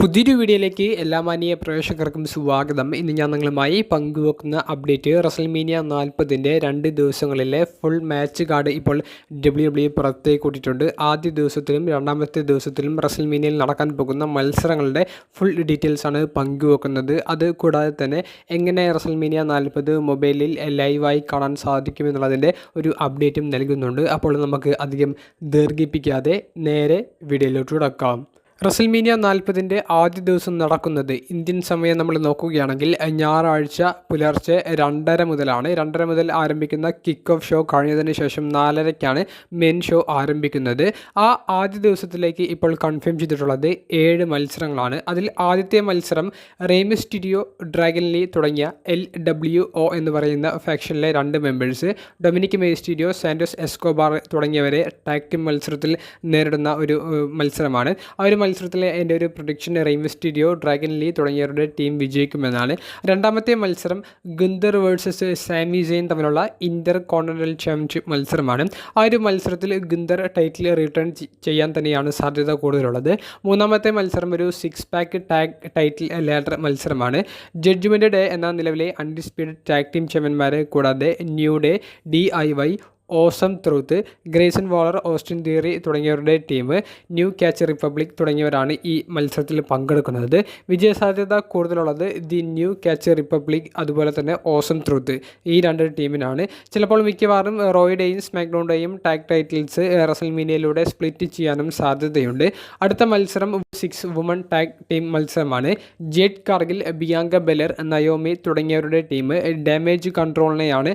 പുതിയൊരു വീഡിയോയിലേക്ക് എല്ലാ മാന്യ പ്രേക്ഷകർക്കും സ്വാഗതം. ഇന്ന് ഞാൻ നിങ്ങളുമായി പങ്കുവെക്കുന്ന അപ്ഡേറ്റ് റസൽമേനിയ 40-ൻ്റെ 2 ദിവസങ്ങളിലെ ഫുൾ മാച്ച് കാർഡ് ഇപ്പോൾ WWE പുറത്തേക്ക് വിട്ടിട്ടുണ്ട്. ആദ്യ ദിവസത്തിലും രണ്ടാമത്തെ ദിവസത്തിലും റസൽമേനിയയിൽ നടക്കാൻ പോകുന്ന മത്സരങ്ങളുടെ ഫുൾ ഡീറ്റെയിൽസ് ആണ് പങ്കുവെക്കുന്നത്. അത് കൂടാതെ തന്നെ എങ്ങനെ റസൽമേനിയ 40 മൊബൈലിൽ ലൈവായി കാണാൻ സാധിക്കുമെന്നുള്ളതിൻ്റെ ഒരു അപ്ഡേറ്റും നൽകുന്നുണ്ട്. അപ്പോൾ നമുക്ക് അധികം ദീർഘിപ്പിക്കാതെ നേരെ വീഡിയോയിലോട്ട് കടക്കാം. റസൽമേനിയ 40-ൻ്റെ ആദ്യ ദിവസം നടക്കുന്നത് ഇന്ത്യൻ സമയം നമ്മൾ നോക്കുകയാണെങ്കിൽ ഞായറാഴ്ച പുലർച്ചെ 2:30 മുതലാണ്. 2:30 മുതൽ ആരംഭിക്കുന്ന കിക്ക് ഓഫ് ഷോ കഴിഞ്ഞതിന് ശേഷം 4:30-ക്കാണ് മെയിൻ ഷോ ആരംഭിക്കുന്നത്. ആ ആദ്യ ദിവസത്തിലേക്ക് ഇപ്പോൾ കൺഫേം ചെയ്തിട്ടുള്ളത് 7 മത്സരങ്ങളാണ്. അതിൽ ആദ്യത്തെ മത്സരം റെയ് മിസ്റ്റീരിയോ, ഡ്രാഗൺ ലീ തുടങ്ങിയ LWO എന്ന് പറയുന്ന ഫാക്ഷനിലെ 2 members Dominic Mysterio, Santos Escobar തുടങ്ങിയവരെ ടാഗ് ടീം മത്സരത്തിൽ നേരിടുന്ന ഒരു മത്സരമാണ്. ആ ഒരു മത്സരത്തിലെ എൻ്റെ ഒരു പ്രൊഡിക്ഷൻ റെയ് മിസ്റ്റീരിയോ, ഡ്രാഗൺ ലീ തുടങ്ങിയവരുടെ ടീം വിജയിക്കുമെന്നാണ്. രണ്ടാമത്തെ മത്സരം ഗുന്തർ വേഴ്സസ് സാമി സെയിൻ തമ്മിലുള്ള ഇന്റർ കോണ്ടിനെന്റൽ ചാമ്പ്യൻഷിപ്പ് മത്സരമാണ്. ആ ഒരു മത്സരത്തിൽ ഗുന്തർ ടൈറ്റിൽ റിട്ടേൺ ചെയ്യാൻ തന്നെയാണ് സാധ്യത കൂടുതലുള്ളത്. മൂന്നാമത്തെ മത്സരം ഒരു 6 പാക്ക് ടാഗ് ടൈറ്റിൽ ലാഡർ മത്സരമാണ്. ജഡ്ജ്മെൻറ്റ് ഡേ എന്ന നിലവിലെ അൺഡിസ്പ്യൂട്ടഡ് ടാഗ് ടീം ചാമ്പ്യന്മാരെ കൂടാതെ New Day, DIY, Awesome Truth, Grayson Waller, Austin Theory തുടങ്ങിയവരുടെ ടീം, ന്യൂ ക്യാച്ച് റിപ്പബ്ലിക് തുടങ്ങിയവരാണ് ഈ മത്സരത്തിൽ പങ്കെടുക്കുന്നത്. വിജയസാധ്യത കൂടുതലുള്ളത് ദി ന്യൂ ക്യാച്ച് റിപ്പബ്ലിക് അതുപോലെ തന്നെ ഓസം ട്രൂത്ത് ഈ 2 ടീമിനാണ്. ചിലപ്പോൾ മിക്കവാറും റോയുടെയും സ്മാക്ഡൗണിൻ്റെയും ടാഗ് ടൈറ്റിൽസ് റസൽമേനിയയിലൂടെ സ്പ്ലിറ്റ് ചെയ്യാനും സാധ്യതയുണ്ട്. അടുത്ത മത്സരം 6 വുമൺ ടാഗ് ടീം മത്സരമാണ്. Jade Cargill, Bianca Belair, Naomi തുടങ്ങിയവരുടെ ടീം ഡാമേജ് കൺട്രോളിനെയാണ്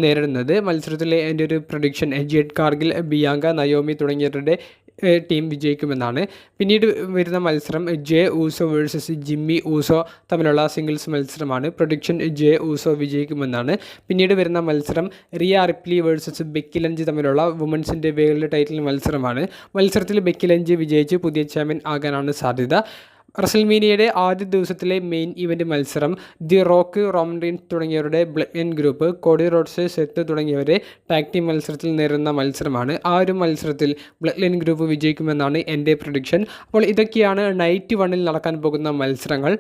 നേരിടുന്നത്. മത്സരത്തിലെ എൻ്റെ ഒരു prediction Jade Cargill, Bianca, Naomi തുടങ്ങിയവരുടെ ടീം വിജയിക്കുമെന്നാണ്. പിന്നീട് വരുന്ന മത്സരം Jey Uso versus Jimmy Uso തമ്മിലുള്ള സിംഗിൾസ് മത്സരമാണ്. പ്രൊഡിക്ഷൻ ജെ ഊസോ വിജയിക്കുമെന്നാണ്. പിന്നീട് വരുന്ന മത്സരം Rhea Ripley versus Becky Lynch തമ്മിലുള്ള വുമൻസിൻ്റെ വേൾഡ് ടൈറ്റിൽ മത്സരമാണ്. മത്സരത്തിൽ ബെക്കി ലഞ്ച് വിജയിച്ച് പുതിയ ചാമ്പ്യൻ ആകാനാണ് സാധ്യത. റസൽമേനിയയുടെ ആദ്യ ദിവസത്തിലെ മെയിൻ ഇവൻ്റ് മത്സരം ദി റോക്ക്, റോമൻ റീൻസ് തുടങ്ങിയവരുടെ blood line group, Cody Rhodes, Seth തുടങ്ങിയവരെ ടാഗ് ടീം മത്സരത്തിൽ നേരിടുന്ന മത്സരമാണ്. ആ ഒരു മത്സരത്തിൽ ബ്ലഡ് ലൈൻ ഗ്രൂപ്പ് വിജയിക്കുമെന്നാണ് എൻ്റെ പ്രൊഡിക്ഷൻ. അപ്പോൾ ഇതൊക്കെയാണ് നൈറ്റ് 1-ൽ നടക്കാൻ പോകുന്ന മത്സരങ്ങൾ.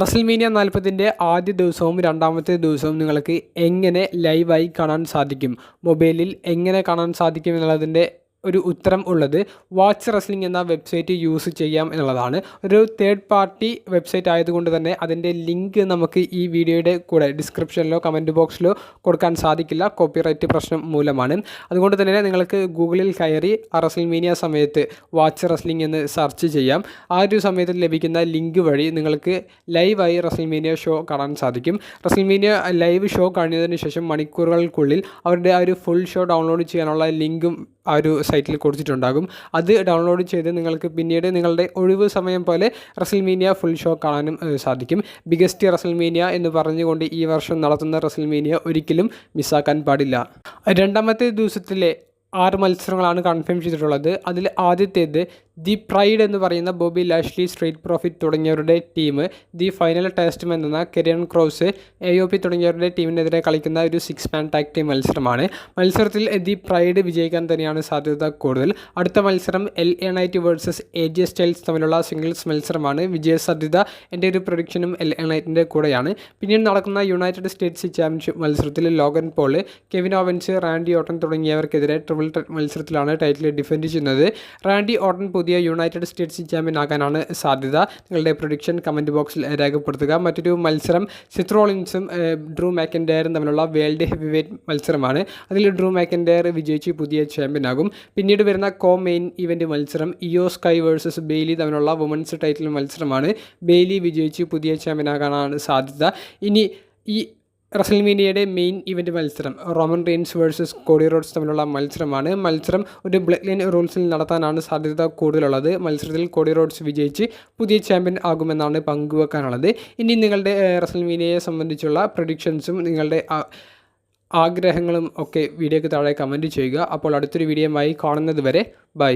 റസൽമേനിയ 40-ൻ്റെ ആദ്യ ദിവസവും രണ്ടാമത്തെ ദിവസവും നിങ്ങൾക്ക് എങ്ങനെ ലൈവായി കാണാൻ സാധിക്കും, മൊബൈലിൽ എങ്ങനെ കാണാൻ സാധിക്കും എന്നുള്ളതിൻ്റെ ഒരു ഉത്തരം ഉള്ളത് വാച്ച് റെസ്ലിംഗ് എന്ന വെബ്സൈറ്റ് യൂസ് ചെയ്യാം എന്നുള്ളതാണ്. ഒരു തേർഡ് പാർട്ടി വെബ്സൈറ്റ് ആയതുകൊണ്ട് തന്നെ അതിൻ്റെ ലിങ്ക് നമുക്ക് ഈ വീഡിയോയുടെ കൂടെ ഡിസ്ക്രിപ്ഷനിലോ കമൻറ്റ് ബോക്സിലോ കൊടുക്കാൻ സാധിക്കില്ല, കോപ്പിറൈറ്റ് പ്രശ്നം മൂലമാണ്. അതുകൊണ്ട് തന്നെ നിങ്ങൾക്ക് ഗൂഗിളിൽ കയറി റസൽമേനിയ സമയത്ത് വാച്ച് റെസ്ലിംഗ് എന്ന് സെർച്ച് ചെയ്യാം. ആ ഒരു സമയത്ത് ലഭിക്കുന്ന ലിങ്ക് വഴി നിങ്ങൾക്ക് ലൈവായി റസൽമേനിയ ഷോ കാണാൻ സാധിക്കും. റസൽമേനിയ ലൈവ് ഷോ കഴിഞ്ഞതിന് ശേഷം മണിക്കൂറുകൾക്കുള്ളിൽ അവരുടെ ആ ഒരു ഫുൾ ഷോ ഡൗൺലോഡ് ചെയ്യാനുള്ള ലിങ്കും ആ ഒരു സൈറ്റിൽ കൊടുത്തിട്ടുണ്ടാകും. അത് ഡൗൺലോഡ് ചെയ്ത് നിങ്ങൾക്ക് പിന്നീട് നിങ്ങളുടെ ഒഴിവ് സമയം പോലെ റസൽമേനിയ ഫുൾ ഷോ കാണാനും സാധിക്കും. ബിഗസ്റ്റ് റസൽമേനിയ എന്ന് പറഞ്ഞുകൊണ്ട് ഈ വർഷം നടത്തുന്ന റസൽമേനിയ ഒരിക്കലും മിസ്സാക്കാൻ പാടില്ല. രണ്ടാമത്തെ ദിവസത്തിലെ 6 മത്സരങ്ങളാണ് കൺഫേം ചെയ്തിട്ടുള്ളത്. അതിൽ ആദ്യത്തേത് ദി പ്രൈഡ് എന്ന് പറയുന്ന ബോബി ലാഷ്ലി, സ്ട്രീറ്റ് പ്രോഫിറ്റ് തുടങ്ങിയവരുടെ ടീം ദി ഫൈനൽ ടെസ്റ്റ്മെൻ്റ് എന്ന കെരിയൻ ക്രോസ്, AOP തുടങ്ങിയവരുടെ ടീമിനെതിരെ കളിക്കുന്ന ഒരു 6 മാൻ ടാഗ് ടീം മത്സരമാണ്. മത്സരത്തിൽ ദി പ്രൈഡ് വിജയിക്കാൻ തന്നെയാണ് സാധ്യത കൂടുതൽ. അടുത്ത മത്സരം LA night versus AJ styles തമ്മിലുള്ള സിംഗിൾസ് മത്സരമാണ്. വിജയസാധ്യത എൻ്റെ ഒരു പ്രൊഡിക്ഷനും LA നൈറ്റിൻ്റെ കൂടെയാണ്. പിന്നീട് നടക്കുന്ന യുണൈറ്റഡ് സ്റ്റേറ്റ്സ് ചാമ്പ്യൻഷിപ്പ് മത്സരത്തിൽ Logan Paul, Kevin Owens, Randy Orton തുടങ്ങിയവർക്കെതിരെ ട്രിപ്പിൾ മത്സരത്തിലാണ് ടൈറ്റിൽ ഡിഫെൻഡ് ചെയ്യുന്നത്. റാൻഡി ഓട്ടൻ പുതിയ യുണൈറ്റഡ് സ്റ്റേറ്റ്സ് ചാമ്പ്യൻ ആകാനാണ് സാധ്യത. നിങ്ങളുടെ പ്രൊഡിക്ഷൻ കമൻറ്റ് ബോക്സിൽ രേഖപ്പെടുത്തുക. മറ്റൊരു മത്സരം സെത്ത് റോളിൻസും ഡ്രൂ മാക്കൻഡയറും തമ്മിലുള്ള വേൾഡ് ഹെവി വെയ്റ്റ് മത്സരമാണ്. അതിൽ ഡ്രൂ മാക്കൻഡയർ വിജയിച്ച് പുതിയ ചാമ്പ്യൻ ആകും. പിന്നീട് വരുന്ന മെയിൻ ഇവൻ്റ് മത്സരം ഇയോ സ്കൈ വേഴ്സസ് ബെയ്ലി തമ്മിലുള്ള വുമൻസ് ടൈറ്റിൽ മത്സരമാണ്. ബെയ്ലി വിജയിച്ച് പുതിയ ചാമ്പ്യൻ ആകാനാണ് സാധ്യത. ഇനി ഈ റസൽമേനിയയുടെ മെയിൻ ഇവൻ്റ് മത്സരം Roman Reigns versus Cody Rhodes തമ്മിലുള്ള മത്സരമാണ്. മത്സരം ഒരു ബ്ലഡ് ലൈൻ റൂൾസിൽ നടത്താനാണ് സാധ്യത കൂടുതലുള്ളത്. മത്സരത്തിൽ കോഡി റോഡ്സ് വിജയിച്ച് പുതിയ ചാമ്പ്യൻ ആകുമെന്നാണ് പങ്കുവെക്കാനുള്ളത്. ഇനി നിങ്ങളുടെ റസൽമേനിയയെ സംബന്ധിച്ചുള്ള പ്രൊഡിക്ഷൻസും നിങ്ങളുടെ ആഗ്രഹങ്ങളും ഒക്കെ വീഡിയോയ്ക്ക് താഴെ കമൻറ്റ് ചെയ്യുക. അപ്പോൾ അടുത്തൊരു വീഡിയോയുമായി കാണുന്നത് വരെ ബൈ.